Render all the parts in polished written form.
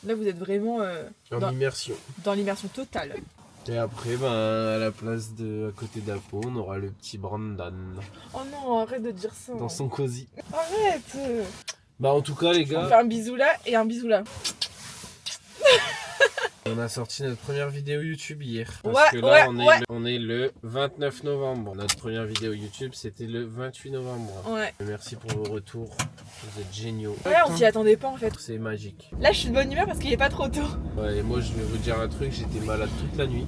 Là, vous êtes vraiment En immersion. dans l'immersion totale. Et après, à la place de à côté d'Apo, on aura le petit Brandon. Oh non, arrête de dire ça. Dans son cosy. Arrête. En tout cas, les On gars, fait un bisou là et un bisou là. on a sorti notre première vidéo YouTube hier. Parce Ouais, que là, ouais, on est le 29 novembre. Notre première vidéo YouTube, c'était le 28 novembre. Ouais. Merci pour vos retours. Vous êtes géniaux. Ouais, on s'y attendait pas en fait. C'est magique. Là, je suis de bonne humeur parce qu'il est pas trop tôt. Ouais, et moi, je vais vous dire un truc, j'étais malade toute la nuit.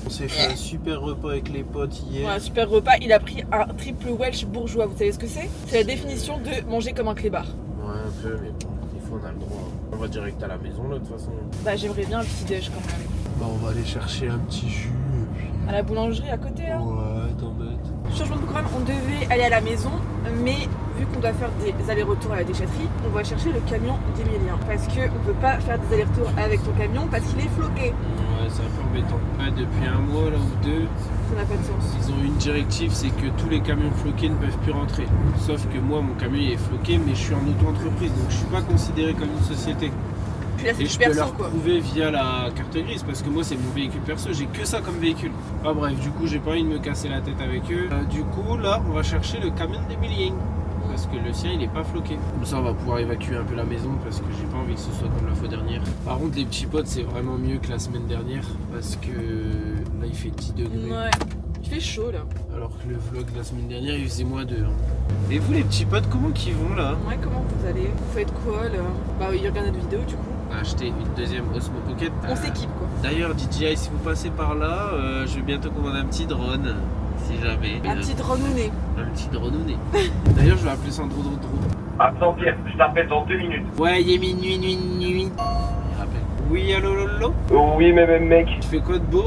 On s'est fait un super repas avec les potes hier. Ouais, un super repas. Il a pris un triple Welsh bourgeois. Vous savez ce que c'est? C'est la définition de manger comme un clébard. Ouais, un peu, mais bon, des fois on a le droit. On va direct à la maison là, de toute façon. Bah, j'aimerais bien un petit déj quand même. On va aller chercher un petit jus et puis... À la boulangerie à côté là. Ouais, t'embêtes. Changement de programme, on devait aller à la maison, mais vu qu'on doit faire des allers-retours à la déchetterie, on va chercher le camion d'Emilien. Parce qu'on peut pas faire des allers-retours avec ton camion parce qu'il est floqué. Ouais, c'est un peu embêtant. Ouais, depuis un mois là ou deux, Ça n'a pas de sens. ils ont une directive, c'est que tous les camions floqués ne peuvent plus rentrer. Sauf que moi, mon camion il est floqué, mais je suis en auto-entreprise, donc je suis pas considéré comme une société. Puis là, c'est Et du je peux perso leur quoi. prouver via la carte grise, parce que moi c'est mon véhicule perso, j'ai que ça comme véhicule. Ah bref, du coup j'ai pas envie de me casser la tête avec eux. Du coup là, on va chercher le camion d'Emilien. Parce que le sien il est pas floqué. Comme ça on va pouvoir évacuer un peu la maison parce que j'ai pas envie que ce soit comme la fois dernière. Par contre les petits potes c'est vraiment mieux que la semaine dernière parce que là il fait 10 degrés. Ouais. Il fait chaud là. Alors que le vlog de la semaine dernière il faisait -2. Et vous les petits potes comment qu'ils vont là? Ouais, comment vous allez? Vous faites quoi là? Bah, il regarde notre vidéo du coup. On a acheté une deuxième Osmo Pocket. On s'équipe quoi. D'ailleurs DJI si vous passez par là, je vais bientôt commander un petit drone. Si jamais. Un petit dronounet. Un petit dronounet. D'ailleurs je vais appeler ça un drone. Attends Pierre, je t'appelle dans 2 minutes. Ouais, il est minuit. Il rappelle. Oui, allô Lolo? Oui mais même mec, Tu fais quoi de beau?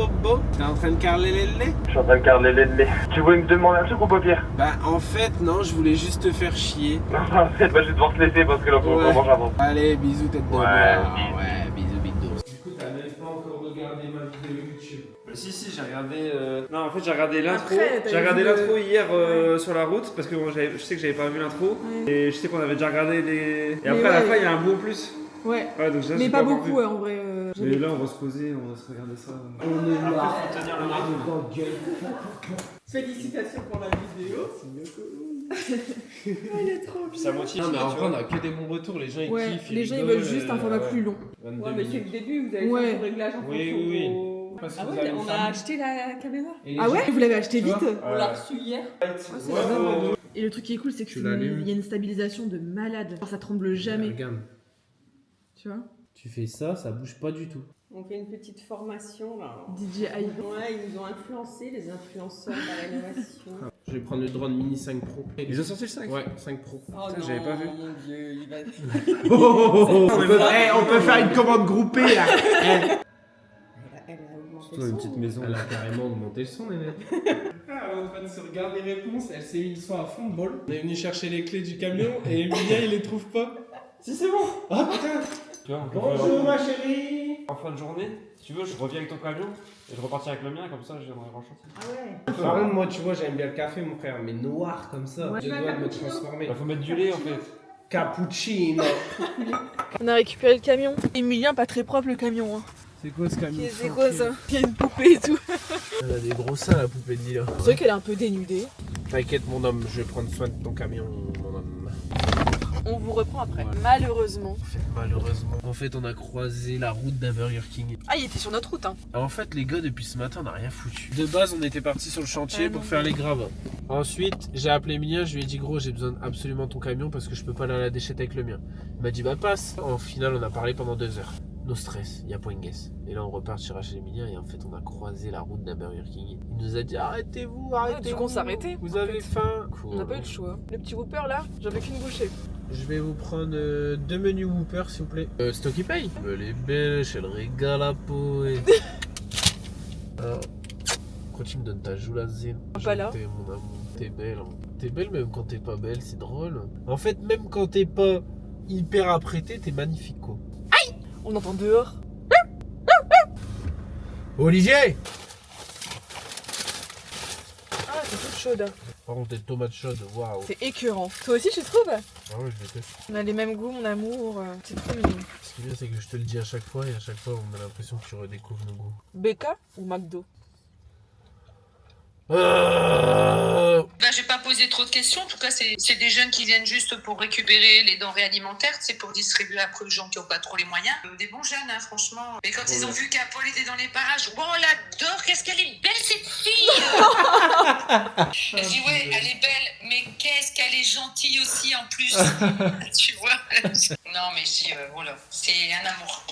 T'es en train de carler les laits? je suis en train de carrer les laits. Tu voulais me demander un truc ou pas Pierre? Bah en fait non, je voulais juste te faire chier. Non, en fait, je vais devoir te laisser parce que là, faut Ouais. vraiment j'avance. Allez, bisous tête de Ouais, bois. bisous. Ouais, bisous big dos. Du coup t'as même pas encore regardé ma vidéo YouTube. Si, j'ai regardé. Non, en fait, j'ai regardé l'intro. Après, t'as J'ai regardé vu l'intro hier Ouais. sur la route parce que bon, je sais que j'avais pas vu l'intro. Ouais. Et je sais qu'on avait déjà regardé les. Et Mais après, à la ouais. fin, il y a un bout en plus. Ouais. Ouais, donc ça, Mais j'ai pas encore beaucoup vu. en vrai. Mais là, on va se poser, on va se regarder ça. On est là. Après, faut tenir le marteau. Félicitations pour la vidéo. Elle est trop Puis ça motive. Non mais en tu vrai on vois. a que des bons retours, les gens ils Ouais, kiffent. les gens ils veulent juste un format plus long. 22 Ouais, mais c'est minutes. le début, vous avez Ouais. fait le réglage en Oui, fonction oui, de- Parce que Ah vous ouais, avez on une a femme. acheté la caméra. Et les Ah ouais? gens- Vous l'avez acheté Tu vite? vois On l'a reçu hier. c'est la bonne. Et le truc qui est cool, c'est Tu qu'il l'allumes. y a une stabilisation de malade. Genre, ça tremble jamais. Regarde, Tu vois? tu fais ça, ça bouge pas du tout. On fait une petite formation là. DJI. Ouais, ils nous ont influencé, les influenceurs par l'innovation. Je vais prendre le drone Mini 5 Pro. Ils ont sorti le 5. Ouais, 5 Pro. Oh Putain, non, j'avais pas vu. mon dieu, il va. On peut faire une commande groupée là. Elle a augmenté Toi, une petite maison. Elle a carrément augmenté le son les mecs. Elle est en train de se regarder les réponses, elle s'est mis le son à fond de bol. On est venu chercher les clés du camion et Emilia il les trouve pas. Si c'est bon. Ah putain. Tu vois, Bonjour ma chérie. En fin de journée, si tu veux, je reviens avec ton camion et je repartirai avec le mien, comme ça je viendrai en chantier. Ah ouais. Par contre moi tu vois j'aime bien le café mon frère, mais noir comme ça. Ouais. Je Tu veux un dois me cappuccino transformer. Il faut mettre du lait en fait. Cappuccino. On a récupéré le camion. Emilien, pas très propre le camion. Hein. C'est quoi ce camion? C'est quoi ça? Il y a une poupée et tout. Elle a des gros seins la poupée de Lila. C'est vrai qu'elle est un peu dénudée. T'inquiète mon homme, je vais prendre soin de ton camion mon homme. On vous reprend après. Voilà. Malheureusement. Malheureusement. En fait on a croisé la route d'un Burger King. Ah, il était sur notre route. Hein. En fait les gars depuis ce matin on n'a rien foutu. De base on était parti sur le chantier Ah, pour non, faire mais- les gravats. Ensuite j'ai appelé Emilien, je lui ai dit gros j'ai besoin absolument de ton camion parce que je peux pas aller à la déchette avec le mien. Il m'a dit bah passe. En final on a parlé pendant 2 heures. No stress, y a point guess. Et là on repart chez Rachel Emilien et en fait on a croisé la route d'un Burger King. Il nous a dit arrêtez-vous, arrêtez-vous. du coup, on s'est arrêté, Vous en avez fait. faim. On n'a pas eu le choix. Le petit Whopper là, j'avais qu'une bouchée. Je vais vous prendre 2 menus Whopper s'il vous plaît. C'est toi qui paye. Elle est belle, elle régale la peau. Et... Alors, quand tu me donnes ta joue la zine. Pas là. T'es mon amour, t'es belle. Hein. T'es belle même quand t'es pas belle, c'est drôle. En fait, même quand t'es pas hyper apprêtée, t'es magnifique quoi. On entend dehors. Olivier! Ah, c'est toute chaude. Par contre, des tomates chaudes, waouh. C'est écœurant. Toi aussi, tu trouves? Ah ouais, je déteste. On a les mêmes goûts, mon amour. C'est trop mignon. Ce qui est bien, c'est que je te le dis à chaque fois et à chaque fois, on a l'impression que tu redécouvres nos goûts. BK ou McDo? Ben, j'ai pas posé trop de questions. En tout cas, c'est des jeunes qui viennent juste pour récupérer les denrées alimentaires. C'est pour distribuer après aux gens qui n'ont pas trop les moyens. Des bons jeunes, hein, franchement. Mais quand ils ont vu qu'Apol était dans les parages, oh, on l'adore, qu'est-ce qu'elle est belle cette fille. Je dis ouais, elle est belle, mais qu'est-ce qu'elle est gentille aussi en plus. Tu vois. Non, mais je dis, voilà, c'est un amour.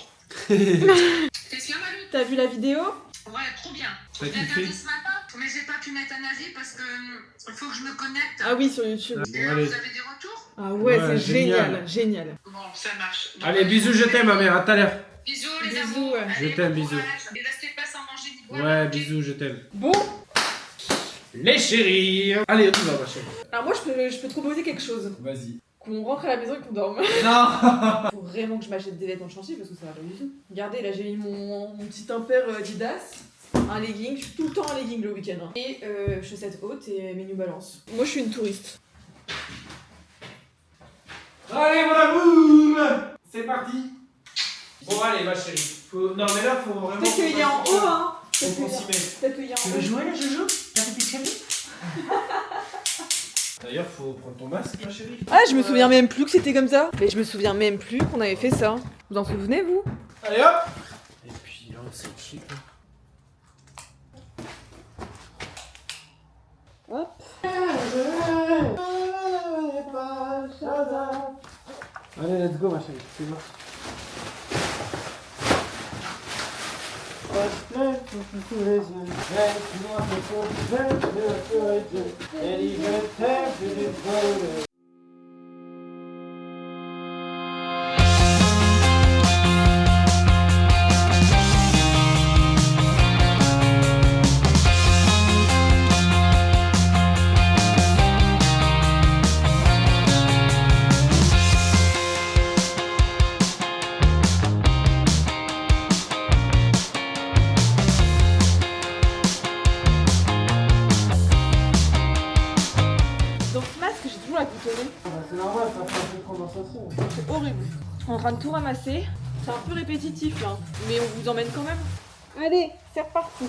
Qu'est-ce qu'il y a, Manu? T'as vu la vidéo? Ouais, trop bien. T'as J'ai kiffé? regardé ce matin, mais j'ai pas pu mettre un avis parce que faut que je me connecte. Ah oui, sur YouTube. Et là, allez. vous avez des retours? Ah ouais, Ouais, c'est génial, génial. génial. Bon, ça marche. Bon, Allez, bisous, je t'aime, ma mère, à tout à l'heure. Bisous, les Bisous, amours. ouais. Allez, Je t'aime, bon bisous. courage. Et restez pas sans manger ni boire. Ouais, ok? bisous, je t'aime. Bon, Les chéris. Allez, on y va, ma chérie. alors moi je peux te proposer quelque chose. Vas-y. Qu'on rentre à la maison et qu'on dorme. Non. Faut vraiment que je m'achète des vêtements de chantier parce que ça va pas du tout. Regardez, là j'ai mis mon petit impair Adidas, un legging, je suis tout le temps en legging le week-end. Hein. Et chaussettes hautes et mes New Balance. Moi je suis une touriste. Allez, mon amour. C'est parti. Bon, allez, ma chérie. Non, mais là, faut vraiment... Peut-être qu'il y a en haut, hein. Faut qu'on s'y mette. Peut-être qu'il y a en haut. jouer, là, Jojo? T'as fait tes chamis? D'ailleurs, faut prendre ton masque, ma chérie. Ah, je me souviens même plus que c'était comme ça. Mais je me souviens même plus qu'on avait fait ça. Vous en souvenez, vous? Allez, hop. Et puis là, c'est chic. Hop. Allez, let's go, ma chérie. C'est bon. Donc ce masque, j'ai toujours la boutonner. C'est normal, ça fait un peu de condensation. C'est horrible. On est en train de tout ramasser. C'est un peu répétitif là, mais on vous emmène quand même. Allez, c'est reparti.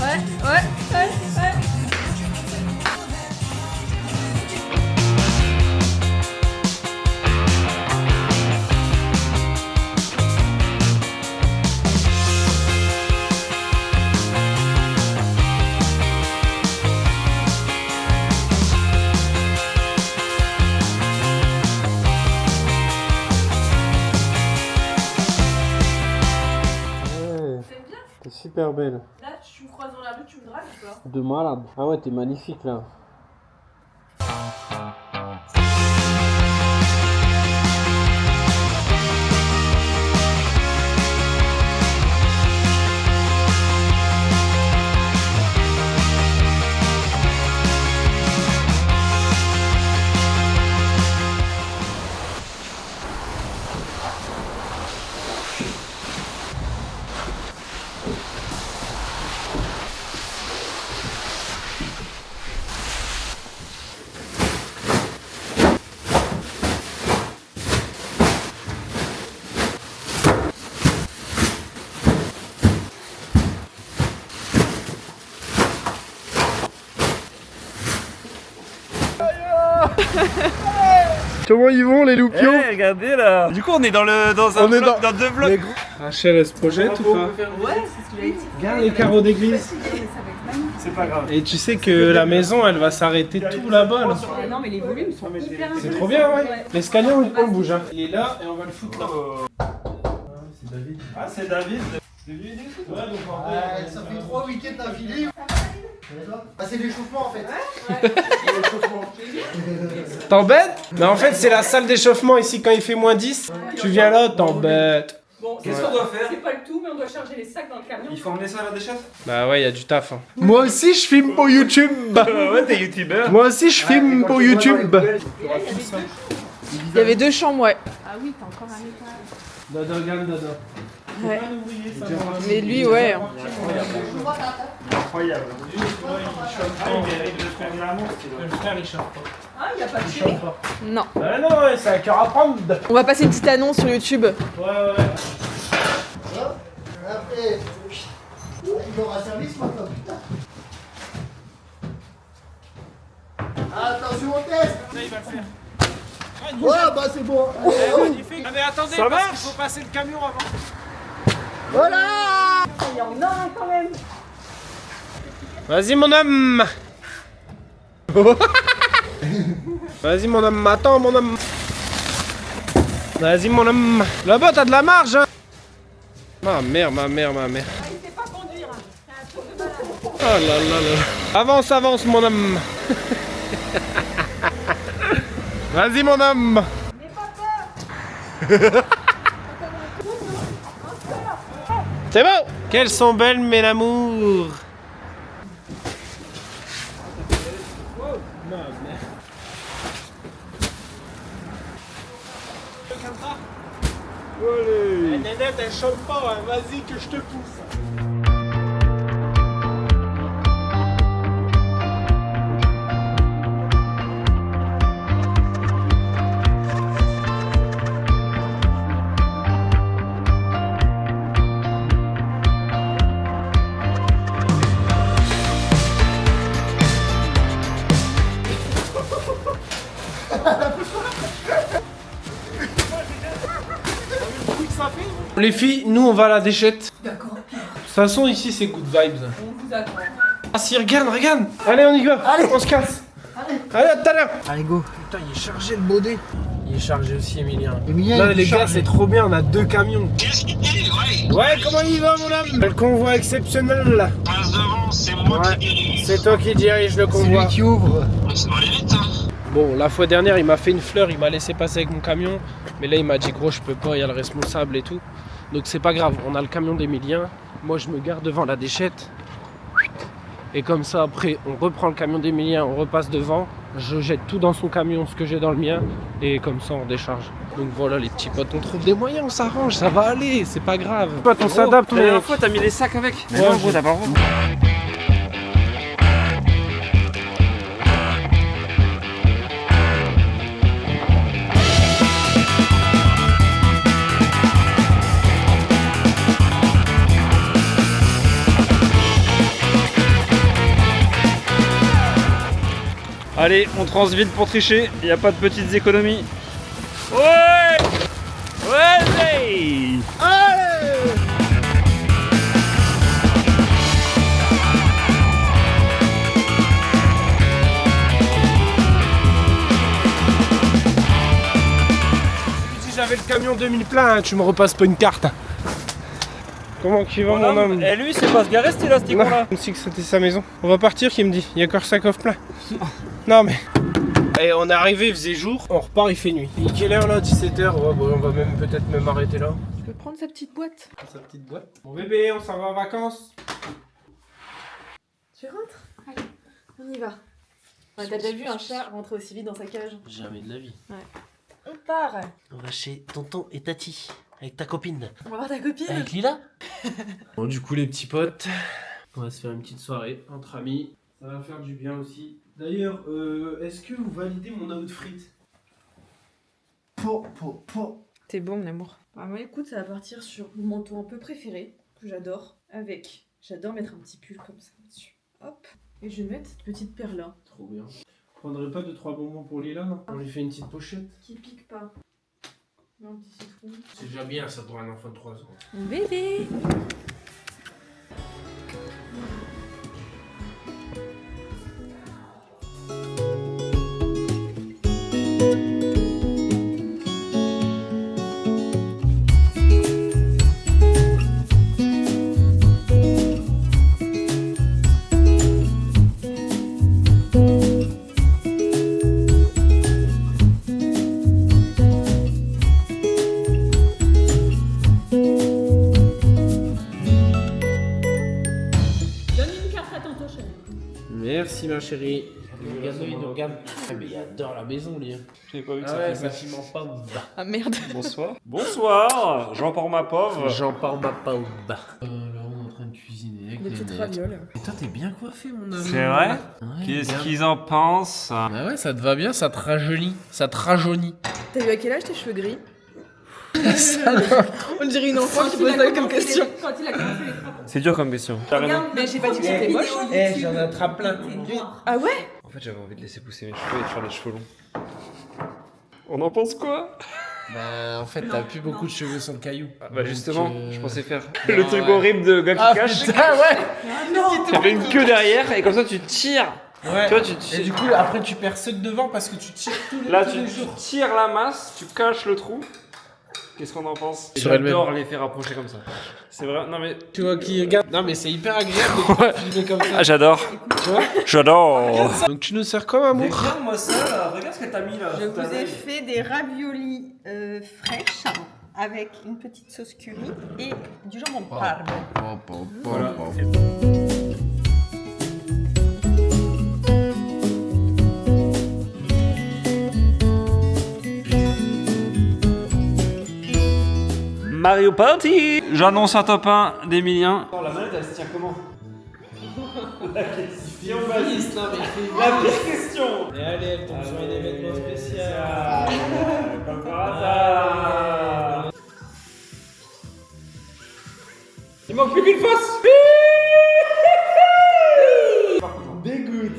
Ouais. C'est bien. T'es super belle. Là, tu me croises dans la rue, tu me dragues ou pas? De malade. Ah ouais, t'es magnifique là. Comment ils vont les loupions? Regardez là. Du coup, on est dans un On est vlog, dans deux vlogs. Rachel, elle se projette ou pas? Ouais, c'est ce que j'avais dit. Regarde les carreaux d'église. C'est pas grave. Et tu sais que la maison, elle va s'arrêter tout là-bas. Là. Ah non, mais les volumes sont hyper C'est trop bien, ouais. L'escalier, on le bouge. Hein. Il est là et on va le foutre là. C'est David. Ah, c'est David. C'est lui aider tout. Ouais, donc Ça fait 3 week-ends d'affilée. Bah, c'est l'échauffement en fait. T'embêtes? Mais en fait, c'est la salle d'échauffement ici quand il fait moins 10. Tu viens là, t'embêtes. Bon, Qu'est-ce qu'on doit faire? c'est pas le tout, mais on doit charger les sacs dans le camion. Il faut emmener ça à la déchette? Bah ouais, y a du taf. Hein. Moi aussi, je filme pour YouTube. Ouais, t'es youtubeur. Moi aussi, je filme pour YouTube. Il y avait 2 chambres, ouais. Ah oui, t'as encore un étage. Dodo, regarde Dodo. Ouais. Mais lui, ouais. Incroyable. Le frère, il chante pas. Ah, il y a pas de chéri. Non. Bah non, ouais, c'est un cœur à prendre. On va passer une petite annonce sur YouTube. Ouais. Après, il aura service maintenant, putain. Attention au test. Ça, il va le faire. Ouais, bah c'est bon. Magnifique. Ah mais attendez, Ça parce marche. qu'il faut passer le camion avant. Voilà. Il y en a un quand même. Vas-y mon homme. Vas-y mon homme, attends mon homme. Vas-y mon homme. Là-bas t'as de la marge hein. Ma mère. Ah, il sait pas conduire. C'est un truc de malade. Oh là là là. Avance mon homme. Vas-y mon homme. C'est bon. Qu'elles sont belles mes amours. La nénette elle chante pas, hein. Vas-y que je te pousse. Les filles, nous on va à la déchette. D'accord. De toute façon ici c'est good vibes. On vous attend. Ah si regarde. Allez on y va. Allez. On se casse. Allez à tout à l'heure. Allez, go. Putain il est chargé le baudet. Il est chargé aussi Emilien. Emilien, Là il est les gars chargé. c'est trop bien, on a 2 camions. Ouais comment il va mon homme? Le convoi exceptionnel là. Passe devant, c'est moi Ouais. qui dirige. C'est toi qui dirige le C'est convoi. lui qui ouvre. Ça va aller vite, hein. Bon la fois dernière il m'a fait une fleur, il m'a laissé passer avec mon camion. Mais là il m'a dit gros je peux pas, il y a le responsable et tout. Donc c'est pas grave, on a le camion d'Emilien. Moi je me garde devant la déchette. Et comme ça après on reprend le camion d'Emilien, on repasse devant. Je jette tout dans son camion, ce que j'ai dans le mien. Et comme ça on décharge. Donc voilà les petits potes, on trouve des moyens, on s'arrange, ça va aller, c'est pas grave. Pote, on s'adapte La mais... dernière fois, t'as mis les sacs avec. Mais Ouais, non, gros, je- t'as pas le droit. Allez, on transvide pour tricher, il n'y a pas de petites économies. Ouais! Ouais! Si j'avais le camion 2000 plein, hein, tu me repasses pas une carte. Comment tu vas mon homme? Et lui, c'est pas se garer, c'était là, ce Non, là. il me dit que c'était sa maison. On va partir, qui me dit. Il y a encore 5 offres plein. Non mais... Et on est arrivé, il faisait jour. On repart, il fait nuit. Il est quelle heure là? 17h. Ouais, bon, on va même peut-être même arrêter là. Je peux prendre sa petite boîte. Sa petite boîte. Mon bébé, on s'en va en vacances. Tu rentres? Allez, on y va. Ouais, t'as déjà vu un chat rentrer aussi vite dans sa cage? Jamais de la vie. On part. On va chez tonton et tati. Avec ta copine. On va voir ta copine. Avec Lila. Bon, du coup, les petits potes, on va se faire une petite soirée entre amis. Ça va faire du bien aussi. D'ailleurs, est-ce que vous validez mon outfit? T'es beau, mon amour. Bah, moi, écoute, ça va partir sur mon manteau un peu préféré, que j'adore, avec. J'adore mettre un petit pull comme ça dessus. Hop. Et je vais mettre cette petite paire là. Trop bien. Vous prendrez pas 2-3 bonbons pour Lila, non? On lui fait une petite pochette. Qui pique pas. Un petit citron. C'est déjà bien ça pour un enfant de 3 ans. Mon bébé. Merci ma chérie. Le gâteau il nous regarde. Ah, mais il adore la maison lui. J'ai pas vu que Ah ça ouais, fait ça. bâtiment pas bas. Ah merde. Bonsoir. Bonsoir, j'en porte ma pauvre. J'en parle ma pas bas. Là on est en train de cuisiner avec Des les petites nettes. ravioles. Et toi t'es bien coiffé mon ami. C'est vrai? Ouais, Qu'est-ce bien. qu'ils en pensent? Ah ouais, ça te va bien, ça te rajeunit. Ça te rajeunit. T'as eu à quel âge tes cheveux gris? On dirait une enfant qui pose ça comme question. Quand il a commencé les frappes. C'est dur comme question. Mais j'ai pas dit que c'était moche. Eh, j'en attrape plein. Ah ouais? En fait, j'avais envie de laisser pousser mes cheveux et de faire les cheveux longs. On en pense quoi? Bah en fait t'as plus beaucoup de cheveux sur le caillou. Bah justement, Donc, je pensais faire non, le truc ouais. horrible de gars qui Ah cache. putain ouais. T'avais une queue derrière et comme ça tu tires. Ouais. Tu vois, tu Et tires. du coup après tu perds ceux de devant parce que tu tires tous les, Là, tous tu les jours. tires la masse, tu caches le trou. Qu'est-ce qu'on en pense? Sur elle-même. J'adore les faire approcher comme ça. C'est vrai. Non mais. Tu vois qui regarde. Non mais c'est hyper agréable de filmer comme ça. Ah, j'adore. Tu vois. J'adore. Donc tu nous sers comme amour. Regarde-moi ça là. Regarde ce que t'as mis là. Je vous ai fait des raviolis fraîches avec une petite sauce curry et du jambon de Parme. Voilà. Mario Party. J'annonce un top 1 d'Emilien. La manette elle se tient comment? La question. La pire question. Et allez, elle tombe sur un événement spécial. Comme par hasard. Il manque plus qu'une face. Dégoûte.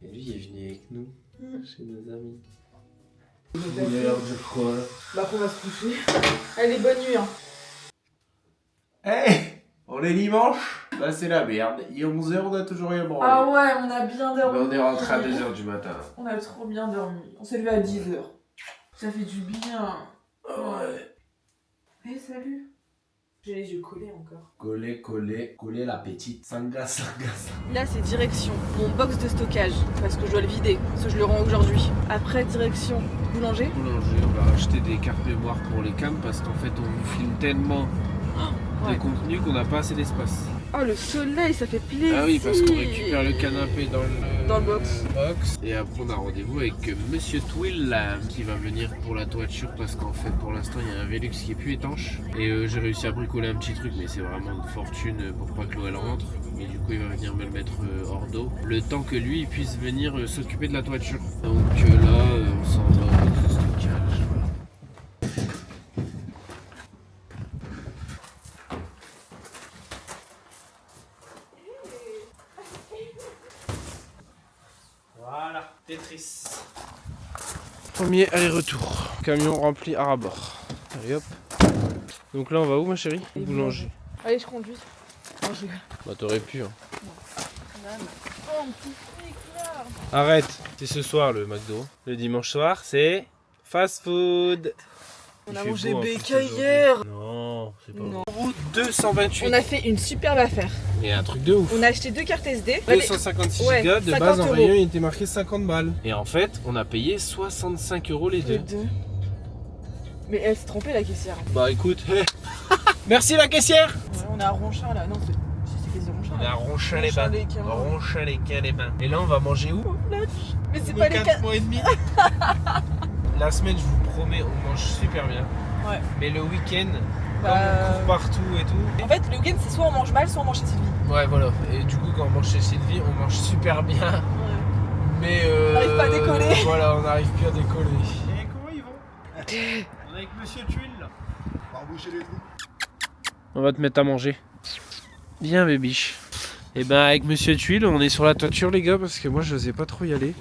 Et lui il est venu avec nous, chez nos amis. Bah on va se coucher. Allez, bonne nuit. Hein. Hey, on est dimanche. Bah c'est la merde. Il est 11h, on a toujours rien branlé. Ah ouais, on a bien dormi. Mais on est rentré à 2h du matin. On a trop bien dormi. On s'est levé à 10h. Ça fait du bien. Ouais. Eh salut. J'ai les yeux collés encore. Coller la petite. Sanga. Là c'est direction mon box de stockage parce que je dois le vider, parce que je le rends aujourd'hui. Après direction boulanger. Boulanger, on va acheter des cartes mémoire pour les cams parce qu'en fait on vous filme tellement de Ouais. contenu qu'on n'a pas assez d'espace. Oh le soleil, ça fait plaisir. Ah oui, parce qu'on récupère le canapé dans le box. Et après on a rendez-vous avec Monsieur Twill là, qui va venir pour la toiture parce qu'en fait pour l'instant il y a un Velux qui est plus étanche. Et j'ai réussi à bricoler un petit truc mais c'est vraiment une fortune pour pas que l'eau elle rentre. Et du coup il va venir me le mettre hors d'eau. Le temps que lui il puisse venir s'occuper de la toiture. Donc là on s'en va au box de stockage. Voilà, Tetris. Premier aller-retour. Camion rempli à rabord. Allez hop. Donc là on va où ma chérie? Et Boulanger. Allez, je conduis. Non, je rigole. Bah t'aurais pu hein. Oh, un petit fric là. Arrête. C'est ce soir le McDo. Le dimanche soir c'est fast food. On Il a fait mangé beau, en plus, BK aujourd'hui. hier. Non, c'est pas Non. bon. 228. On a fait une superbe affaire. Mais un truc de ouf. On a acheté 2 cartes SD. 256 Ouais, Go, de 50 base en euros. rayon il était marqué 50 balles. Et en fait on a payé 65 € les deux. Les deux. Mais elle s'est trompée la caissière. Bah écoute, merci la caissière. Ouais, on est à Ronchin là. Non, c'est quasi Ronchin. On est à Ronchin-les-Bains. Ronchin-les-Bains. Et là on va manger où? Mais c'est pas les 4 mois et demi. La semaine je vous promets on mange super bien. Ouais. Mais le week-end, Bah, comme on court partout et tout. En fait, le week-end, c'est soit on mange mal, soit on mange chez Sylvie. Ouais voilà. Et du coup quand on mange chez Sylvie, on mange super bien. Mais On n'arrive pas à décoller. Voilà, on n'arrive plus à décoller. Et comment ils vont? On est avec Monsieur Tuile là. On va reboucher les trous. On va te mettre à manger. Bien bébiche. Et ben avec Monsieur Tuile, on est sur la toiture les gars parce que moi je n'osais pas trop y aller.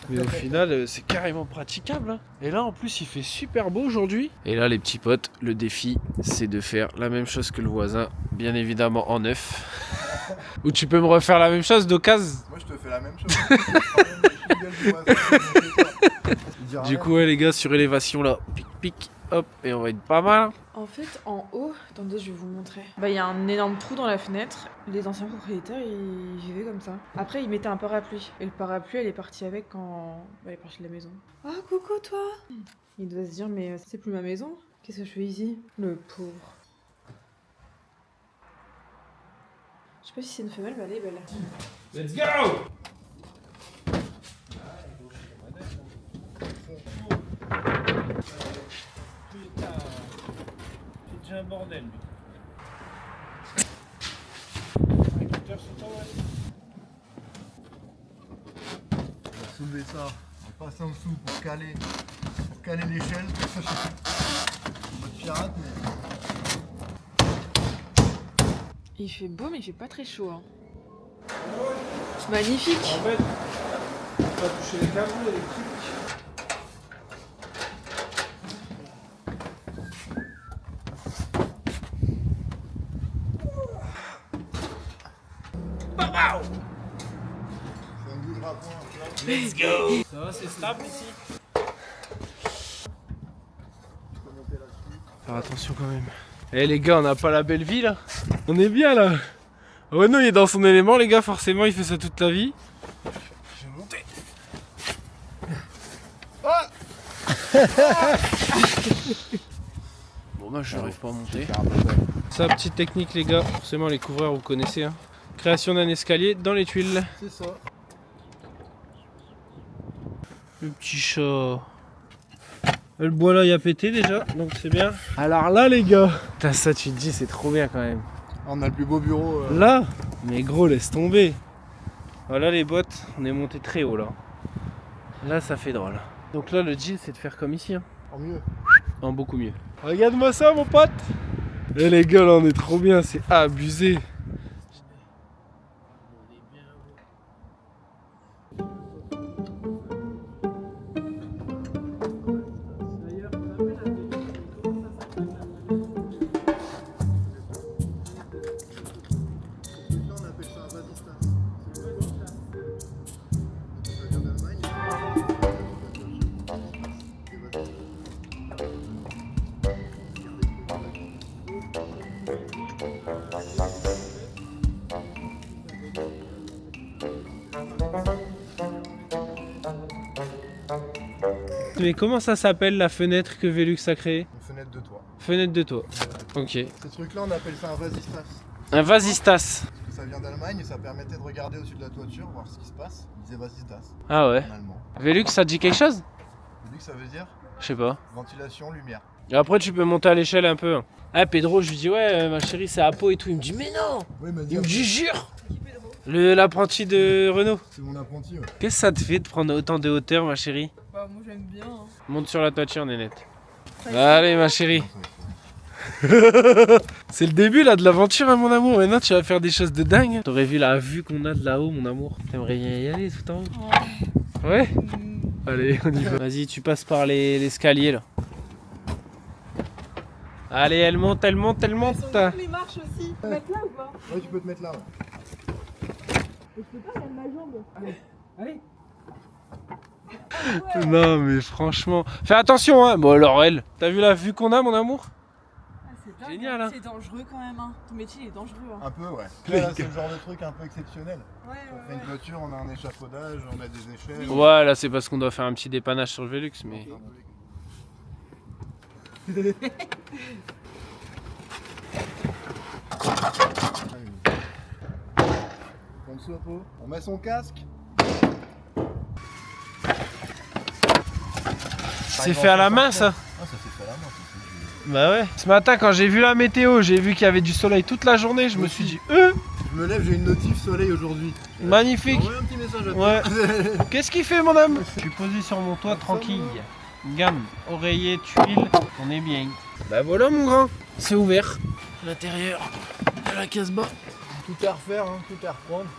Mais au final c'est carrément praticable. Hein. Et là en plus il fait super beau aujourd'hui. Et là les petits potes, le défi c'est de faire la même chose que le voisin, bien évidemment en neuf. Ou tu peux me refaire la même chose d'occasion. Moi je te fais la même chose. Du Du coup ouais les gars sur élévation là, pic pic. hop, et on va être pas mal. En fait, en haut, attendez, je vais vous montrer. Bah, il y a un énorme trou dans la fenêtre. Les anciens propriétaires, ils vivaient comme ça. Après, ils mettaient un parapluie. Et le parapluie, elle est partie avec quand elle est partie de la maison. Ah, coucou, toi! Il doit se dire, mais c'est plus ma maison. Qu'est-ce que je fais ici? Le pauvre. Je sais pas si c'est une femelle, mais elle est belle. Let's go! Putain, c'est déjà un bordel. On va soulever ça, on va passer en dessous pour caler l'échelle. En mode pirate, mais. Il fait beau, mais il fait pas très chaud. Hein. C'est magnifique! En fait, on va toucher les câbles électriques. Let's go! Ça va, c'est stable ici? Faire attention quand même. Eh les gars, on n'a pas la belle vie là? On est bien là! Renaud il est dans son élément les gars, forcément il fait ça toute la vie. Je vais monter. Bon moi je n'arrive pas à monter. Ça, petite technique les gars, forcément les couvreurs vous connaissez. Hein. Création d'un escalier dans les tuiles. C'est ça. Le petit chat. Le bois là il a pété déjà, donc c'est bien. Alors là les gars, putain, ça tu te dis c'est trop bien quand même. On a le plus beau bureau. Là, mais gros laisse tomber. Voilà les bottes, on est monté très haut là. Là ça fait drôle. Donc là le deal c'est de faire comme ici. Hein. En mieux. En beaucoup mieux. Regarde-moi ça mon pote. Et les gars là on est trop bien, c'est abusé. Mais comment ça s'appelle la fenêtre que Velux a créée? Une fenêtre de toit. Fenêtre de toit. Ok. Ce truc là on appelle ça un vasistas. Un vasistas. Parce que ça vient d'Allemagne et ça permettait de regarder au-dessus de la toiture, voir ce qui se passe. Il disait vasistas. Ah ouais. En allemand. Velux ça te dit quelque chose? Velux ça veut dire Je sais pas. ventilation, lumière. Et après tu peux monter à l'échelle un peu. Ah Pedro je lui dis ouais ma chérie c'est à Pau et tout. Il me dit mais non. Oui, il m'a dit. Il me dit jure. L'apprenti de Renault. C'est mon apprenti. Ouais. Qu'est-ce que ça te fait de prendre autant de hauteur ma chérie? Bah, moi j'aime bien. Hein. Monte sur la toiture Nénette. Allez ma chérie. C'est le début là de l'aventure hein, mon amour. Maintenant tu vas faire des choses de dingue. T'aurais vu la vue qu'on a de là-haut mon amour. T'aimerais y aller tout en haut? Ouais. Allez on y va. Vas-y tu passes par l'escalier là. Allez elle monte, elle monte, elle monte. Les marches aussi. Tu peux mettre là ou pas? Ouais tu peux te mettre là. Ouais. Je peux pas, il y a ma jambe. Allez. Non mais franchement. Fais attention hein. Bon alors elle. T'as vu la vue qu'on a mon amour? C'est génial hein. C'est dangereux quand même hein. Ton métier il est dangereux hein. Un peu ouais. Là, c'est le genre de truc un peu exceptionnel. Ouais, On fait une clôture, on a un échafaudage, on a des échelles. Ouais là c'est parce qu'on doit faire un petit dépannage sur le Velux mais. On se repose. On met son casque. C'est fait à la main ça? Ah ça s'est fait à la main. Bah ouais. Ce matin quand j'ai vu la météo, j'ai vu qu'il y avait du soleil toute la journée, je me suis dit Je me lève, j'ai une notif soleil aujourd'hui. magnifique. Envoie un petit message à toi. Ouais. Qu'est-ce qu'il fait mon homme? Je suis posé sur mon toit tranquille. Gamme, oreiller, tuile, on est bien. Bah voilà mon grand. C'est ouvert. L'intérieur de la Casbah. Tout à refaire, hein, tout à reprendre.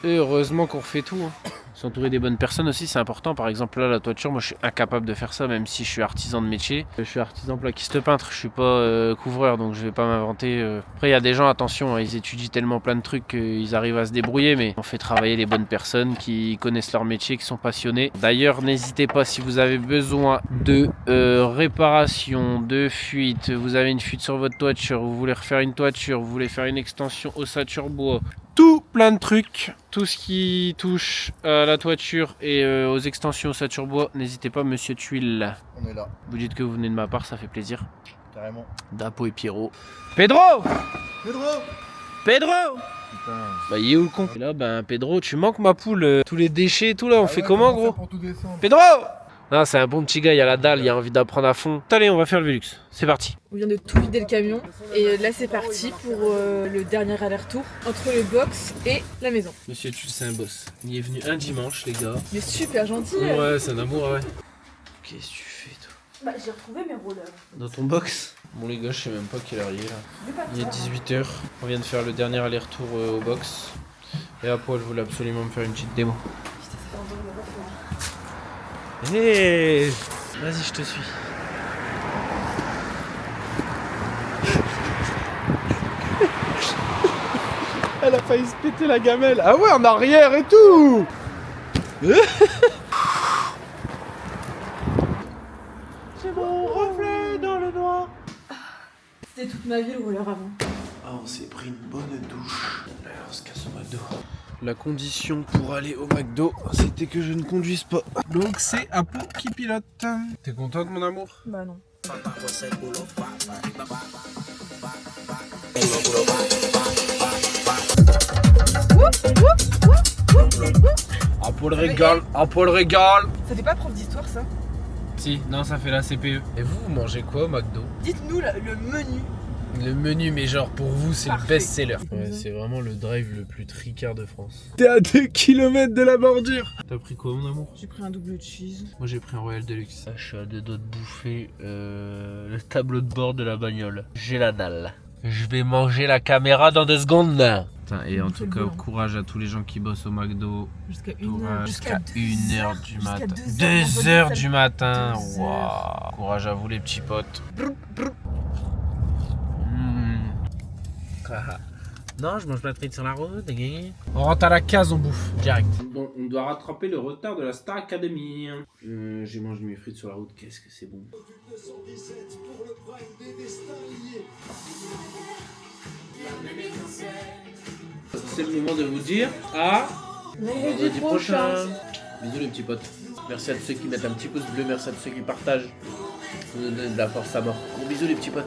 Heureusement qu'on refait tout. S'entourer des bonnes personnes aussi, c'est important. Par exemple, là, la toiture, moi, je suis incapable de faire ça, même si je suis artisan de métier. Je suis artisan plaquiste peintre, je suis pas couvreur, donc je vais pas m'inventer. Après, il y a des gens, attention, ils étudient tellement plein de trucs qu'ils arrivent à se débrouiller, mais on fait travailler les bonnes personnes qui connaissent leur métier, qui sont passionnés. D'ailleurs, n'hésitez pas, si vous avez besoin de réparation, de fuite, vous avez une fuite sur votre toiture, vous voulez refaire une toiture, vous voulez faire une extension ossature bois, tout plein de trucs, tout ce qui touche à la toiture et aux extensions ossature bois, n'hésitez pas, monsieur Tuile. On est là, Vous dites que vous venez de ma part, ça fait plaisir. carrément. Dapo et Pierrot. Pedro Pedro! Pedro Putain. Bah il est où le con? Et là, ben Pedro, tu manques ma poule, tous les déchets et tout là, on fait comment gros? Pour tout descendre. Pedro! Ah, c'est un bon petit gars, il a la dalle, il a envie d'apprendre à fond. Allez, on va faire le Velux, c'est parti. On vient de tout vider le camion et là c'est parti pour le dernier aller-retour entre le box et la maison. Monsieur Tuile, c'est un boss. Il est venu un dimanche, les gars. Mais super gentil. Ouais, c'est un amour, ouais. Qu'est-ce que tu fais, toi? Bah j'ai retrouvé mes rollers. Dans ton box? Bon les gars, je sais même pas quelle heure il est là. Il est 18h, on vient de faire le dernier aller-retour au box. Et après, je voulais absolument me faire une petite démo. Hé, vas-y, je te suis. Elle a failli se péter la gamelle. Ah ouais, en arrière et tout. C'est mon reflet dans le noir. C'était toute ma vie le roller avant. Ah, on s'est pris une bonne douche. Alors, on se casse au McDo. La condition pour aller au McDo, c'était que je ne conduise pas. Donc c'est Apo qui pilote. T'es contente, mon amour? Bah non. Apo le régale, Apo le régale. Ça fait pas prof d'histoire ça? Si, non, ça fait la CPE. Et vous mangez quoi au McDo? Dites-nous le menu. Le menu, mais genre pour vous, c'est le Parfait. best-seller. Ouais, c'est vraiment le drive le plus tricard de France. T'es à 2 km de la bordure. T'as pris quoi, mon amour? J'ai pris un double cheese. Moi, j'ai pris un Royal Deluxe. Je suis à deux doigts de bouffer le tableau de bord de la bagnole. J'ai la dalle. Je vais manger la caméra dans 2 secondes. Putain, et en tout cas, courage à tous les gens qui bossent au McDo. Jusqu'à 1h. Courage jusqu'à 1h du matin. 2 2h du matin. 2 heures. Waouh. Courage à vous, les petits potes. Non, je mange pas de frites sur la route. On rentre à la case, on bouffe. Direct. Bon, on doit rattraper le retard de la Star Academy. J'ai mangé mes frites sur la route, qu'est-ce que c'est bon. C'est le moment de vous dire à Vendredi prochain. Bisous les petits potes. Merci à tous ceux qui mettent un petit pouce bleu. Merci à tous ceux qui partagent. Vous donnez de la force à mort. Bon bisous les petits potes.